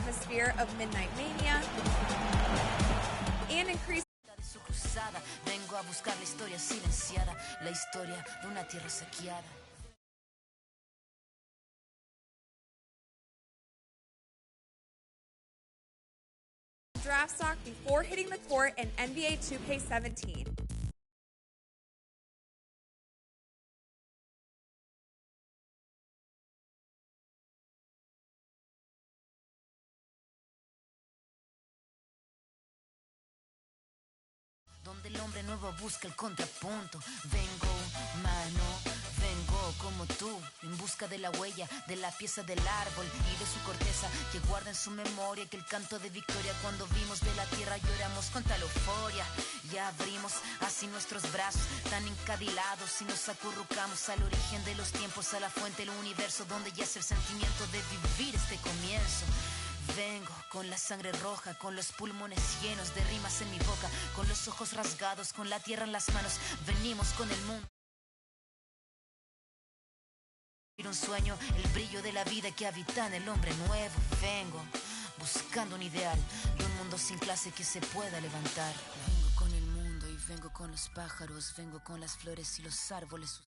atmosphere of Midnight Mania and increase su cruzada, vengo a buscar la historia silenciada, la historia de una tierra saqueada. draft stock before hitting the court in NBA 2K17. Donde el hombre nuevo busca el contrapunto. Vengo como tú, en busca de la huella, de la pieza del árbol y de su corteza, que guarda en su memoria que el canto de victoria cuando vimos de la tierra lloramos con tal euforia. Ya abrimos así nuestros brazos tan encadilados y nos acurrucamos al origen de los tiempos, a la fuente del universo donde yace el sentimiento de vivir este comienzo. Vengo con la sangre roja, con los pulmones llenos de rimas en mi boca, con los ojos rasgados, con la tierra en las manos. Venimos con el mundo. Un sueño, el brillo de la vida que habita en el hombre nuevo. Vengo buscando un ideal de un mundo sin clase que se pueda levantar. Vengo con el mundo y vengo con los pájaros, vengo con las flores y los árboles.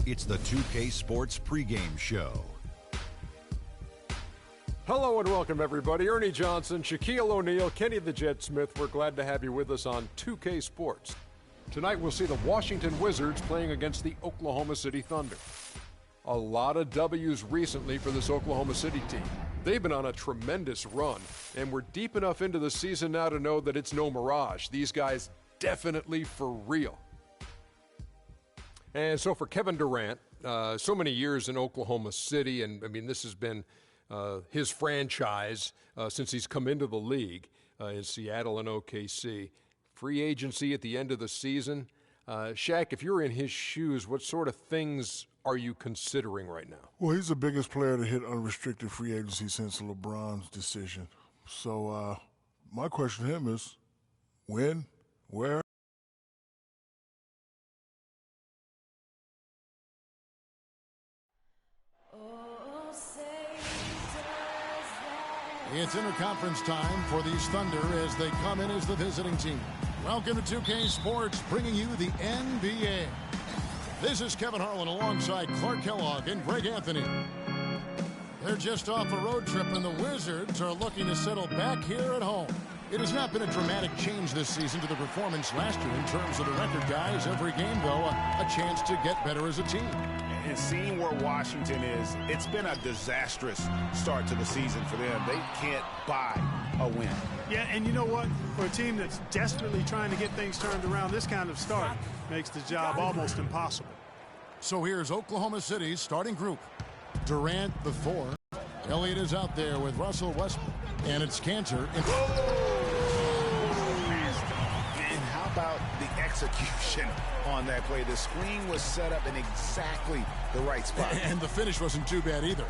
It's the 2K Sports pregame show. Hello and welcome, everybody. Ernie Johnson, Shaquille O'Neal, Kenny the Jet Smith. We're glad to have you with us on 2K Sports. Tonight we'll see the Washington Wizards playing against the Oklahoma City Thunder. A lot of W's recently for this Oklahoma City team. They've been on a tremendous run, and we're deep enough into the season now to know that it's no mirage. These guys definitely for real. And so for Kevin Durant, so many years in Oklahoma City, and I mean this has been his franchise since he's come into the league in Seattle and OKC. Free agency at the end of the season. Shaq, if you're in his shoes, what sort of things are you considering right now? Well, he's the biggest player to hit unrestricted free agency since LeBron's decision. So my question to him is, when, where? It's interconference time for these Thunder as they come in as the visiting team. Welcome to 2K Sports, bringing you the NBA. This is Kevin Harlan alongside Clark Kellogg and Greg Anthony. They're just off a road trip, and the Wizards are looking to settle back here at home. It has not been a dramatic change this season to the performance last year in terms of the record, guys. Every game, though, a chance to get better as a team. And seeing where Washington is, it's been a disastrous start to the season for them. They can't buy a win. Yeah, and you know what? For a team that's desperately trying to get things turned around, this kind of start makes the job almost impossible. So here's Oklahoma City's starting group. Durant, the 4. Elliott is out there with Russell Westbrook. And it's Kanter. And how about the execution on that play? The screen was set up in exactly the right spot. And the finish wasn't too bad either.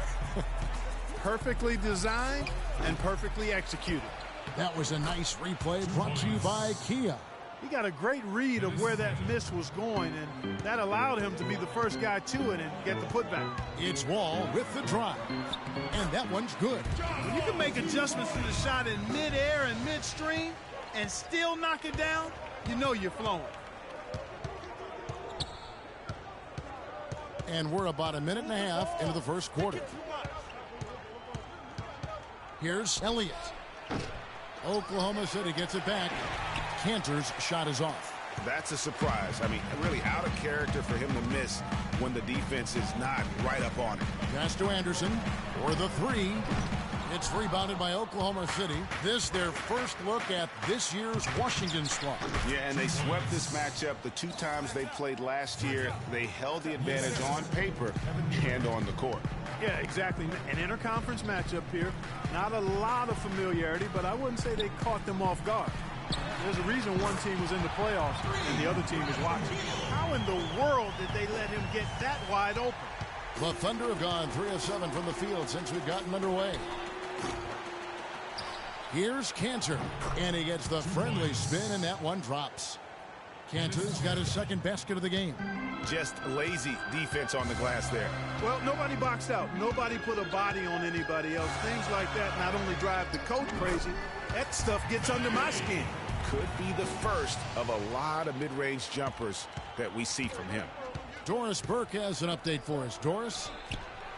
Perfectly designed and perfectly executed. That was a nice replay brought to you by Kia. He got a great read of where that miss was going, and that allowed him to be the first guy to it and get the putback. It's Wall with the drive, and that one's good. When you can make adjustments to the shot in midair and midstream and still knock it down, you know you're flowing. And we're about a minute and a half into the first quarter. Here's Elliott. Oklahoma City gets it back. Kanter's shot is off. That's a surprise. I mean, really out of character for him to miss when the defense is not right up on it. Pass to Anderson for the 3. It's rebounded by Oklahoma City. This their first look at this year's Washington squad. Yeah, and they swept this matchup the 2 times they played last year. They held the advantage on paper and on the court. Yeah, exactly. An interconference matchup here. Not a lot of familiarity, but I wouldn't say they caught them off guard. There's a reason one team was in the playoffs and the other team was watching. How in the world did they let him get that wide open? The Thunder have gone 3 of 7 from the field since we've gotten underway. Here's Kanter, and he gets the friendly spin, and that one drops. Kanter's got his second basket of the game. Just lazy defense on the glass there. Well, nobody boxed out. Nobody put a body on anybody else. Things like that not only drive the coach crazy, that stuff gets under my skin. Could be the first of a lot of mid-range jumpers that we see from him. Doris Burke has an update for us. Doris?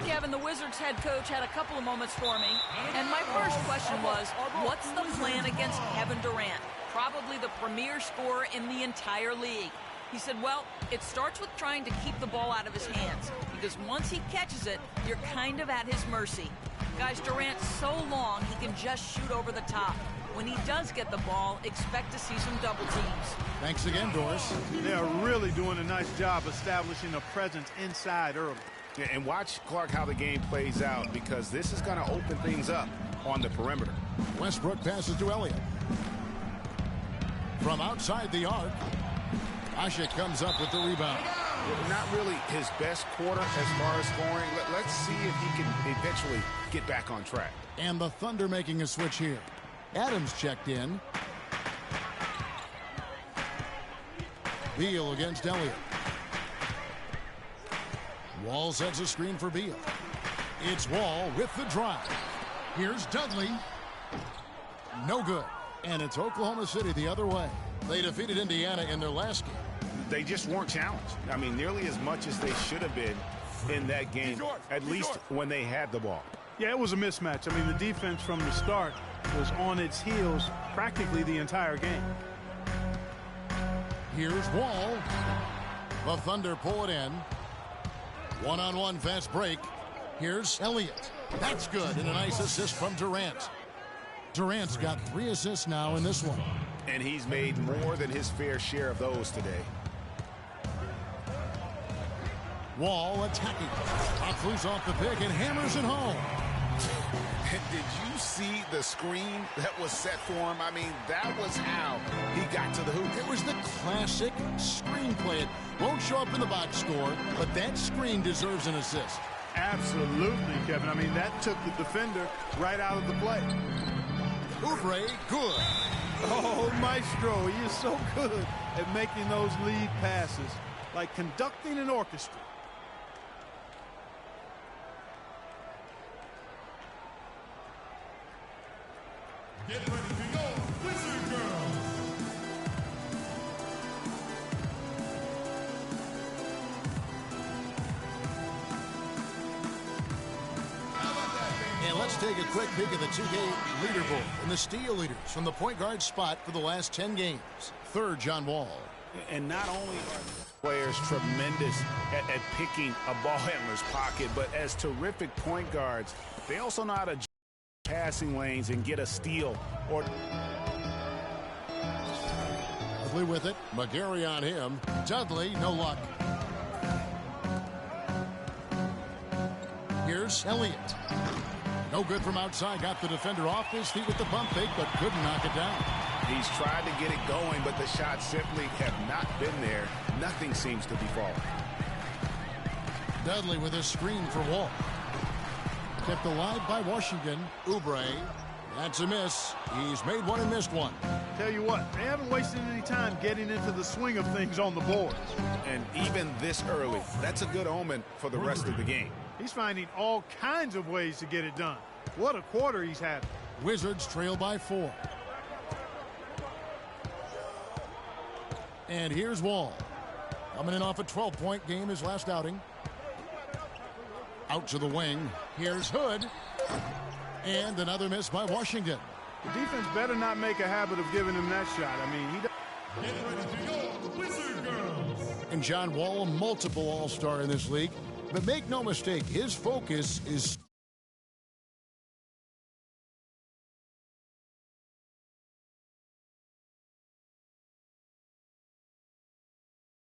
Kevin, the Wizards head coach had a couple of moments for me, and my first question was, what's the plan against Kevin Durant? Probably the premier scorer in the entire league. He said, well, it starts with trying to keep the ball out of his hands, because once he catches it, you're kind of at his mercy. Guys, Durant's so long, he can just shoot over the top. When he does get the ball, expect to see some double teams. Thanks again, Doris. They are really doing a nice job establishing a presence inside early. Yeah, and watch, Clark, how the game plays out, because this is going to open things up on the perimeter. Westbrook passes to Elliott. From outside the arc, Asha comes up with the rebound. Not really his best quarter as far as scoring. Let's see if he can eventually get back on track. And the Thunder making a switch here. Adams checked in. Beal against Elliott. Wall sets a screen for Beal. It's Wall with the drive. Here's Dudley. No good. And it's Oklahoma City the other way. They defeated Indiana in their last game. they just weren't challenged. I mean, nearly as much as they should have been in that game, at least when they had the ball. Yeah, it was a mismatch. I mean, the defense from the start was on its heels practically the entire game. Here's Wall. The Thunder pull it in. One-on-one fast break. Here's Elliott. That's good, and a nice assist from Durant. Durant's got 3 assists now in this one. And he's made more than his fair share of those today. Wall attacking. Flew off the pick and hammers it home. Did you see the screen that was set for him? I mean, that was how he got to the hoop. It was the classic screenplay. It won't show up in the box score, but that screen deserves an assist. Absolutely, Kevin. I mean, that took the defender right out of the play. Oubre, good. Oh, Maestro, he is so good at making those lead passes, like conducting an orchestra. Get ready to go, Wizard Girls! And let's take a quick peek at the 2K leaderboard and the steal leaders from the point guard spot for the last 10 games. Third, John Wall. And not only are players tremendous at picking a ball handler's pocket, but as terrific point guards, they also know how to passing lanes and get a steal. Or Dudley with it. McGarry on him. Dudley, no luck. Here's Elliott. No good from outside. Got the defender off his feet with the pump fake, but couldn't knock it down. He's tried to get it going, but the shots simply have not been there. Nothing seems to be falling. Dudley with a screen for Wall. Kept alive by Washington. Oubre. That's a miss. He's made one and missed one. Tell you what, they haven't wasted any time getting into the swing of things on the boards. And even this early, that's a good omen for the rest of the game. He's finding all kinds of ways to get it done. What a quarter he's had. Wizards trail by 4. And here's Wall. Coming in off a 12-point game his last outing. Out to the wing. Here's Hood. And another miss by Washington. The defense better not make a habit of giving him that shot. I mean, he... Get ready to go, Wizard Girls! And John Wall, a multiple All-Star in this league. But make no mistake, his focus is